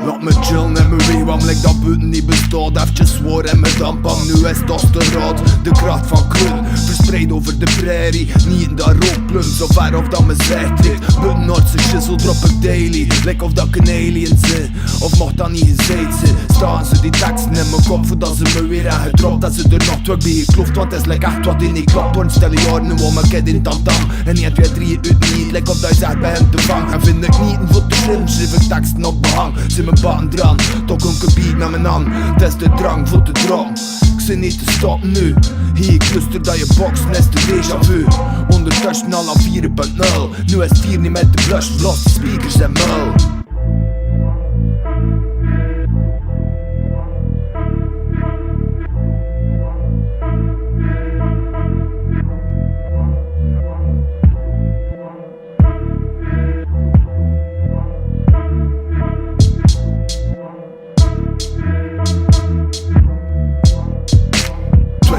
Laat me chillen en me weewam, like dat buiten niet bestaat. Even zwaar en me dan bang, nu is dat de raad. De kracht van klun, verspreid over de prairie. Niet in dat rookplum, zo ver of dat me zegt ligt. Buiten Noordse shizzle drop ik daily, like of dat ik een alien zit. Of mocht dat niet gezegd zijn, staan ze die teksten in mijn kop voordat ze me weer hebben gedropt. Dat ze er nog terug bij gekloft, want het is like echt wat in die klapporn. Stel je jaren nu om een kid in tamtam. En 1, 2, 3 uit niet, like of dat je zegt bij hem te vangen. En vind ik niet voor te slim, schrijf ik teksten op behang. Zit mijn baten dran, toch een gebied met mijn hand. Het is de drang voor de drang, ik zit niet te stoppen nu. Hier ik luister dat je box, nest de déjà vu. Ondertussen al aan 4.0, nu is het 4 niet met de blush, blast de speakers en mul.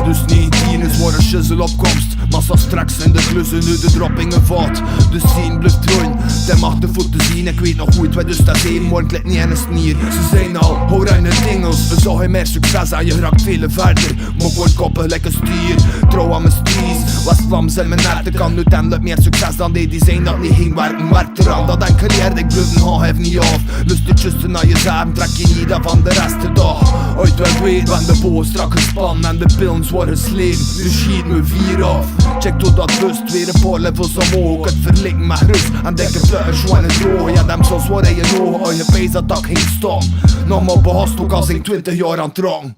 Dus niet hier is waar een shizzle opkomst. Massa straks in de klussen, nu de droppingen valt. De scene blijft groeien, ten machte voor te zien. Ik weet nog goed, wij dus dat één morgen klinkt niet in een snier. Ze zijn al, hoor aan de dingels. We zagen meer succes aan, je raakt veel verder. Mok wordt koppen, lekker stier. Trouw aan mijn steez, was vlams in mijn herten. Kan nu uiteindelijk meer succes dan die zijn dat niet ging werken. Werkt eraan, dat denk ik leer, ik bluffen, ha, hef niet af. Lust het juisten naar je zaam, trek je niet af van de rest de dag. Uit wel weet, van de boos strak gespannen en de pillen zwaar geslepen. Nu schiet me 4 af. Check tot dat rust, weer een paar levels omhoog. Het verlinkt met rust en dikke flush, en het droog. Ja, dem zo zwaar in je ogen, uit je pees dat ik geen stom. Nog maar behast ook als ik 20 jaar aan trang.